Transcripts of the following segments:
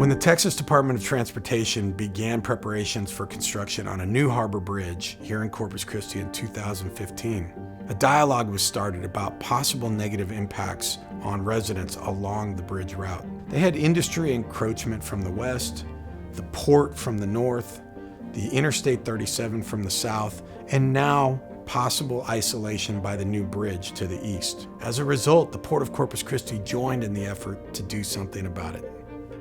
When the Texas Department of Transportation began preparations for construction on a new harbor bridge here in Corpus Christi in 2015, a dialogue was started about possible negative impacts on residents along the bridge route. They had industry encroachment from the west, the port from the north, the Interstate 37 from the south, and now possible isolation by the new bridge to the east. As a result, the Port of Corpus Christi joined in the effort to do something about it.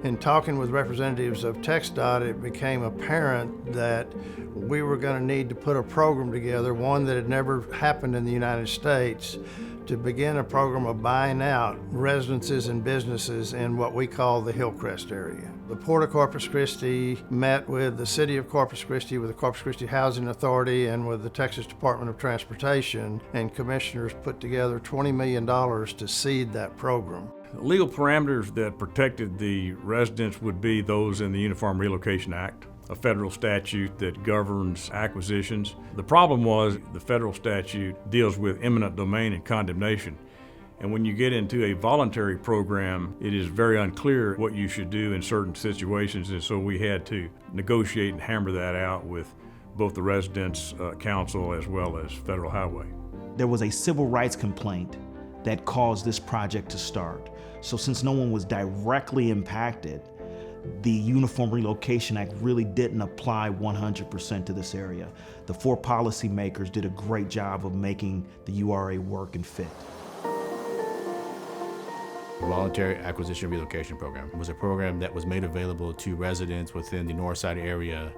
In talking with representatives of TxDOT, it became apparent that we were going to need to put a program together, one that had never happened in the United States, to begin a program of buying out residences and businesses in what we call the Hillcrest area. The Port of Corpus Christi met with the City of Corpus Christi, with the Corpus Christi Housing Authority, and with the Texas Department of Transportation, and commissioners put together $20 million to seed that program. Legal parameters that protected the residents would be those in the Uniform Relocation Act, a federal statute that governs acquisitions. The problem was the federal statute deals with eminent domain and condemnation. And when you get into a voluntary program, it is very unclear what you should do in certain situations. And so we had to negotiate and hammer that out with both the residents' council as well as Federal Highway. There was a civil rights complaint that caused this project to start. So since no one was directly impacted, the Uniform Relocation Act really didn't apply 100% to this area. The four policymakers did a great job of making the URA work and fit. The Voluntary Acquisition Relocation Program was a program that was made available to residents within the Northside area.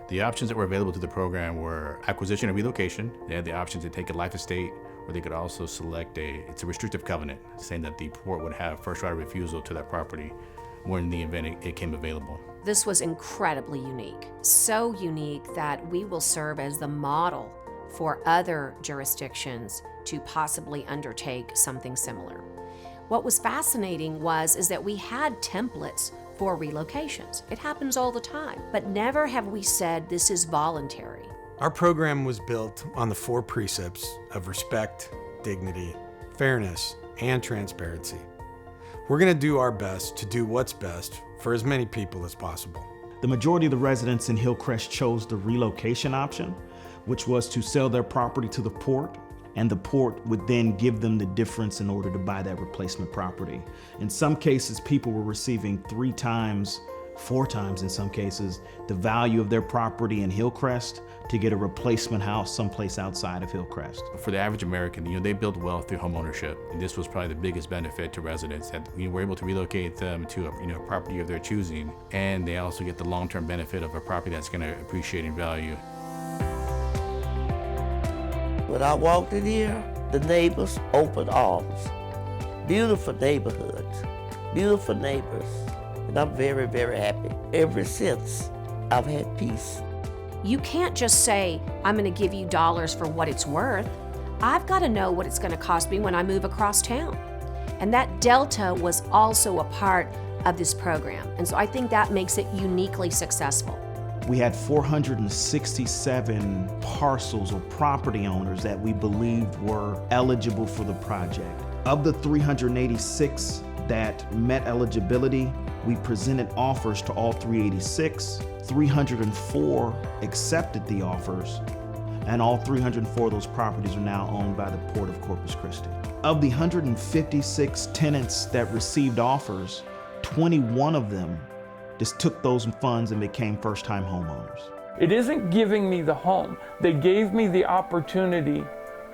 The options that were available to the program were acquisition and relocation. They had the option to take a life estate, or they could also select it's a restrictive covenant, saying that the port would have first right of refusal to that property when the event it came available. This was incredibly unique. So unique that we will serve as the model for other jurisdictions to possibly undertake something similar. What was fascinating is that we had templates for relocations. It happens all the time, but never have we said this is voluntary. Our program was built on the four precepts of respect, dignity, fairness, and transparency. We're going to do our best to do what's best for as many people as possible. The majority of the residents in Hillcrest chose the relocation option, which was to sell their property to the port, and the port would then give them the difference in order to buy that replacement property. In some cases, people were receiving 3 times, 4 times in some cases, the value of their property in Hillcrest to get a replacement house someplace outside of Hillcrest. For the average American, they build wealth through home ownership, and this was probably the biggest benefit to residents, that we're able to relocate them to a property of their choosing, and they also get the long-term benefit of a property that's going to appreciate in value. When I walked in here, the neighbors opened arms. Beautiful neighborhoods, beautiful neighbors, and I'm very, very happy. Ever since, I've had peace. You can't just say, I'm going to give you dollars for what it's worth. I've got to know what it's going to cost me when I move across town. And that delta was also a part of this program. And so I think that makes it uniquely successful. We had 467 parcels or property owners that we believed were eligible for the project. Of the 386 that met eligibility, we presented offers to all 386. 304 accepted the offers, and all 304 of those properties are now owned by the Port of Corpus Christi. Of the 156 tenants that received offers, 21 of them just took those funds and became first-time homeowners. It isn't giving me the home. They gave me the opportunity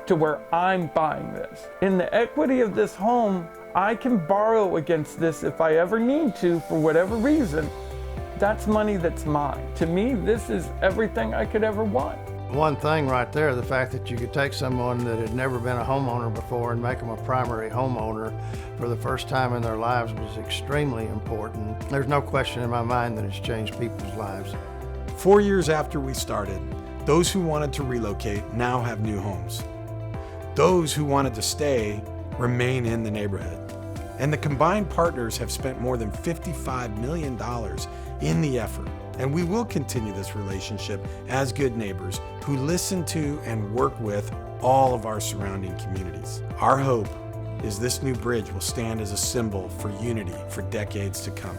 to where I'm buying this. In the equity of this home, I can borrow against this if I ever need to for whatever reason. That's money that's mine. To me, this is everything I could ever want. One thing right there, the fact that you could take someone that had never been a homeowner before and make them a primary homeowner for the first time in their lives was extremely important. There's no question in my mind that it's changed people's lives. 4 years after we started, those who wanted to relocate now have new homes. Those who wanted to stay remain in the neighborhood. And the combined partners have spent more than $55 million in the effort. And we will continue this relationship as good neighbors who listen to and work with all of our surrounding communities. Our hope is this new bridge will stand as a symbol for unity for decades to come.